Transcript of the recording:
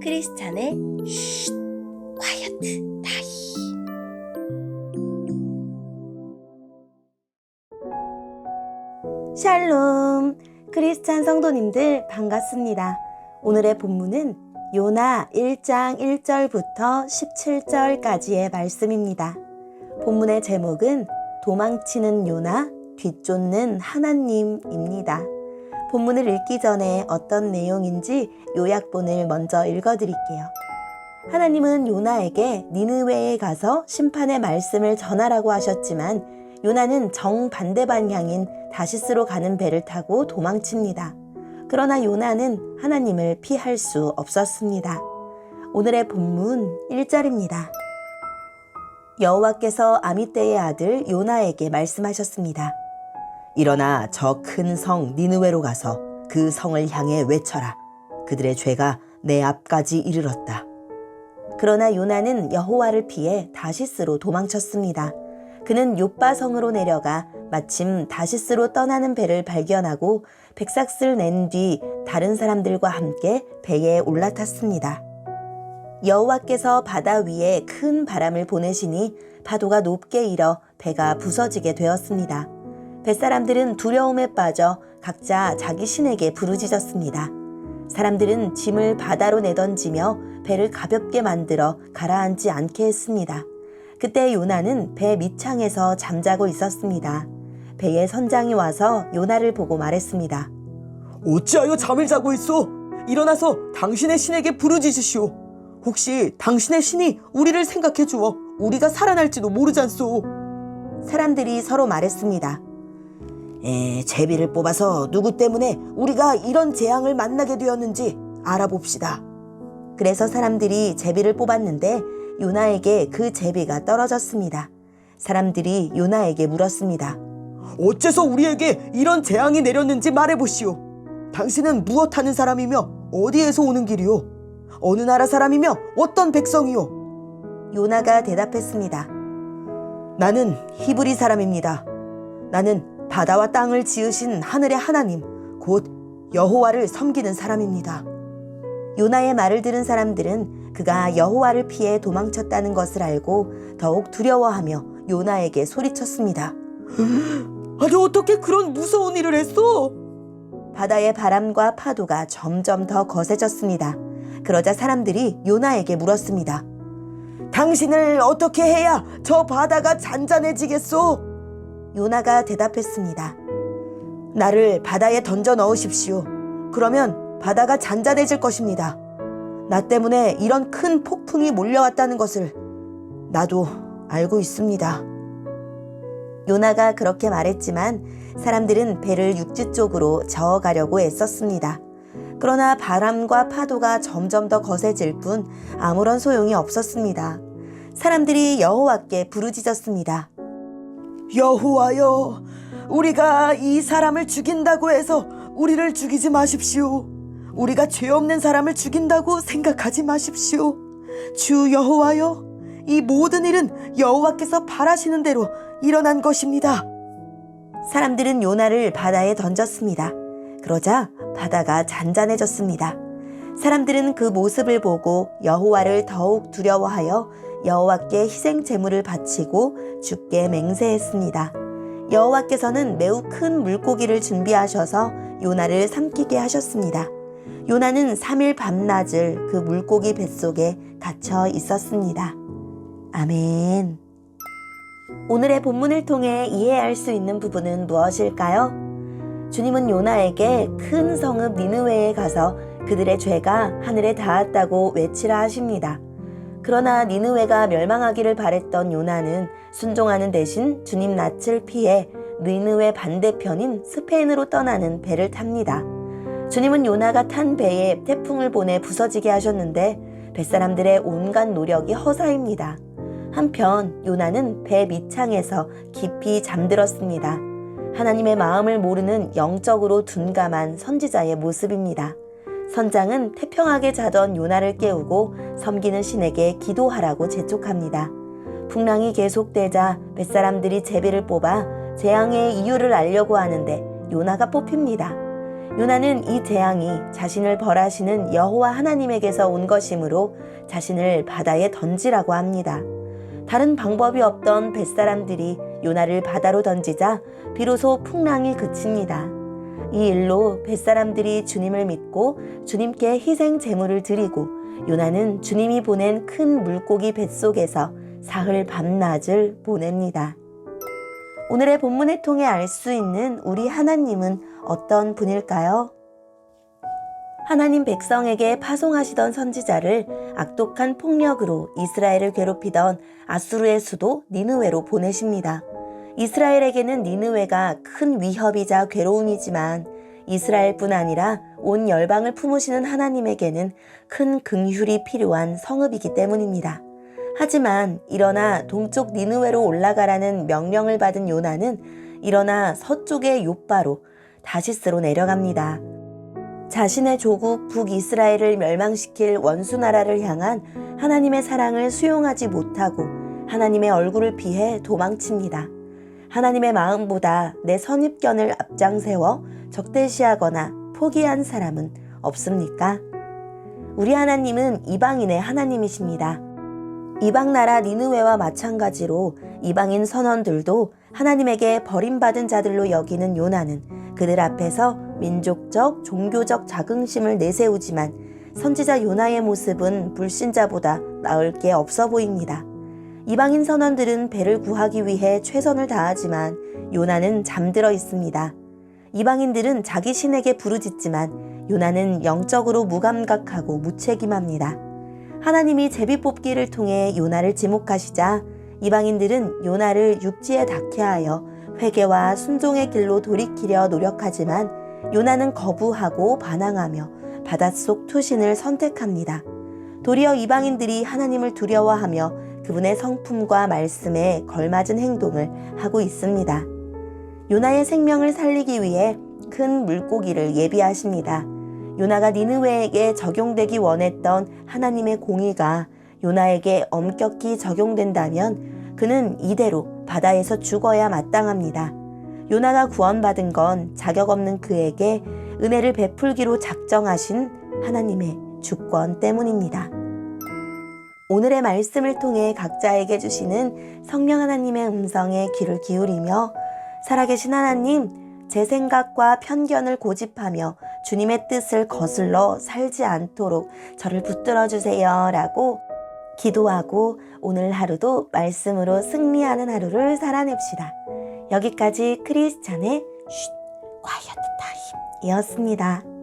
크리스찬의 쉿 콰이어트 타임. 샬롬, 크리스찬 성도님들 반갑습니다. 오늘의 본문은 요나 1장 1절부터 17절까지의 말씀입니다. 본문의 제목은 도망치는 요나, 뒤쫓는 하나님입니다. 본문을 읽기 전에 어떤 내용인지 요약본을 먼저 읽어드릴게요. 하나님은 요나에게 니느웨에 가서 심판의 말씀을 전하라고 하셨지만 요나는 정반대 방향인 다시스로 가는 배를 타고 도망칩니다. 그러나 요나는 하나님을 피할 수 없었습니다. 오늘의 본문 1절입니다. 여호와께서 아미떼의 아들 요나에게 말씀하셨습니다. 일어나 저 큰 성 니느웨로 가서 그 성을 향해 외쳐라. 그들의 죄가 내 앞까지 이르렀다. 그러나 요나는 여호와를 피해 다시스로 도망쳤습니다. 그는 요빠 성으로 내려가 마침 다시스로 떠나는 배를 발견하고 백삭을 낸 뒤 다른 사람들과 함께 배에 올라탔습니다. 여호와께서 바다 위에 큰 바람을 보내시니 파도가 높게 일어 배가 부서지게 되었습니다. 뱃사람들은 두려움에 빠져 각자 자기 신에게 부르짖었습니다. 사람들은 짐을 바다로 내던지며 배를 가볍게 만들어 가라앉지 않게 했습니다. 그때 요나는 배 밑창에서 잠자고 있었습니다. 배의 선장이 와서 요나를 보고 말했습니다. 어찌하여 잠을 자고 있소? 일어나서 당신의 신에게 부르짖으시오. 혹시 당신의 신이 우리를 생각해 주어 우리가 살아날지도 모르잖소. 사람들이 서로 말했습니다. 제비를 뽑아서 누구 때문에 우리가 이런 재앙을 만나게 되었는지 알아봅시다. 그래서 사람들이 제비를 뽑았는데 요나에게 그 제비가 떨어졌습니다. 사람들이 요나에게 물었습니다. 어째서 우리에게 이런 재앙이 내렸는지 말해보시오. 당신은 무엇하는 사람이며 어디에서 오는 길이오? 어느 나라 사람이며 어떤 백성이오? 요나가 대답했습니다. 나는 히브리 사람입니다. 나는 바다와 땅을 지으신 하늘의 하나님, 곧 여호와를 섬기는 사람입니다. 요나의 말을 들은 사람들은 그가 여호와를 피해 도망쳤다는 것을 알고 더욱 두려워하며 요나에게 소리쳤습니다. 아니 어떻게 그런 무서운 일을 했어? 바다의 바람과 파도가 점점 더 거세졌습니다. 그러자 사람들이 요나에게 물었습니다. 당신을 어떻게 해야 저 바다가 잔잔해지겠소? 요나가 대답했습니다. 나를 바다에 던져 넣으십시오. 그러면 바다가 잔잔해질 것입니다. 나 때문에 이런 큰 폭풍이 몰려왔다는 것을 나도 알고 있습니다. 요나가 그렇게 말했지만 사람들은 배를 육지 쪽으로 저어가려고 애썼습니다. 그러나 바람과 파도가 점점 더 거세질 뿐 아무런 소용이 없었습니다. 사람들이 여호와께 부르짖었습니다. 여호와여, 우리가 이 사람을 죽인다고 해서 우리를 죽이지 마십시오. 우리가 죄 없는 사람을 죽인다고 생각하지 마십시오. 주 여호와여, 이 모든 일은 여호와께서 바라시는 대로 일어난 것입니다. 사람들은 요나를 바다에 던졌습니다. 그러자 바다가 잔잔해졌습니다. 사람들은 그 모습을 보고 여호와를 더욱 두려워하여 여호와께 희생 제물을 바치고 주께 맹세했습니다. 여호와께서는 매우 큰 물고기를 준비하셔서 요나를 삼키게 하셨습니다. 요나는 3일 밤낮을 그 물고기 뱃속에 갇혀 있었습니다. 아멘. 오늘의 본문을 통해 이해할 수 있는 부분은 무엇일까요? 주님은 요나에게 큰 성읍 니느웨에 가서 그들의 죄가 하늘에 닿았다고 외치라 하십니다. 그러나 니느웨가 멸망하기를 바랬던 요나는 순종하는 대신 주님 낯을 피해 니느웨 반대편인 스페인으로 떠나는 배를 탑니다. 주님은 요나가 탄 배에 태풍을 보내 부서지게 하셨는데 뱃사람들의 온갖 노력이 허사입니다. 한편 요나는 배 밑창에서 깊이 잠들었습니다. 하나님의 마음을 모르는 영적으로 둔감한 선지자의 모습입니다. 선장은 태평하게 자던 요나를 깨우고 섬기는 신에게 기도하라고 재촉합니다. 풍랑이 계속되자 뱃사람들이 제비를 뽑아 재앙의 이유를 알려고 하는데 요나가 뽑힙니다. 요나는 이 재앙이 자신을 벌하시는 여호와 하나님에게서 온 것이므로 자신을 바다에 던지라고 합니다. 다른 방법이 없던 벳사람들이 요나를 바다로 던지자 비로소 풍랑이 그칩니다. 이 일로 벳사람들이 주님을 믿고 주님께 희생 제물을 드리고 요나는 주님이 보낸 큰 물고기 뱃속에서 사흘 밤낮을 보냅니다. 오늘의 본문을 통해 알 수 있는 우리 하나님은 어떤 분일까요? 하나님 백성에게 파송하시던 선지자를 악독한 폭력으로 이스라엘을 괴롭히던 아수르의 수도 니느웨로 보내십니다. 이스라엘에게는 니느웨가 큰 위협이자 괴로움이지만 이스라엘뿐 아니라 온 열방을 품으시는 하나님에게는 큰 긍휼이 필요한 성읍이기 때문입니다. 하지만 일어나 동쪽 니느웨로 올라가라는 명령을 받은 요나는 일어나 서쪽의 욥바로 다시스로 내려갑니다. 자신의 조국 북이스라엘을 멸망시킬 원수 나라를 향한 하나님의 사랑을 수용하지 못하고 하나님의 얼굴을 피해 도망칩니다. 하나님의 마음보다 내 선입견을 앞장세워 적대시하거나 포기한 사람은 없습니까? 우리 하나님은 이방인의 하나님이십니다. 이방 나라 니느웨와 마찬가지로 이방인 선원들도 하나님에게 버림받은 자들로 여기는 요나는 그들 앞에서 민족적, 종교적 자긍심을 내세우지만 선지자 요나의 모습은 불신자보다 나을 게 없어 보입니다. 이방인 선원들은 배를 구하기 위해 최선을 다하지만 요나는 잠들어 있습니다. 이방인들은 자기 신에게 부르짖지만 요나는 영적으로 무감각하고 무책임합니다. 하나님이 제비뽑기를 통해 요나를 지목하시자 이방인들은 요나를 육지에 닿게 하여 회개와 순종의 길로 돌이키려 노력하지만 요나는 거부하고 반항하며 바닷속 투신을 선택합니다. 도리어 이방인들이 하나님을 두려워하며 그분의 성품과 말씀에 걸맞은 행동을 하고 있습니다. 요나의 생명을 살리기 위해 큰 물고기를 예비하십니다. 요나가 니느웨에게 적용되기 원했던 하나님의 공의가 요나에게 엄격히 적용된다면 그는 이대로 바다에서 죽어야 마땅합니다. 요나가 구원받은 건 자격 없는 그에게 은혜를 베풀기로 작정하신 하나님의 주권 때문입니다. 오늘의 말씀을 통해 각자에게 주시는 성령 하나님의 음성에 귀를 기울이며 살아계신 하나님, 제 생각과 편견을 고집하며 주님의 뜻을 거슬러 살지 않도록 저를 붙들어 주세요 라고 기도하고 오늘 하루도 말씀으로 승리하는 하루를 살아냅시다. 여기까지 크리스찬의 쉿, 콰이어트 타임이었습니다.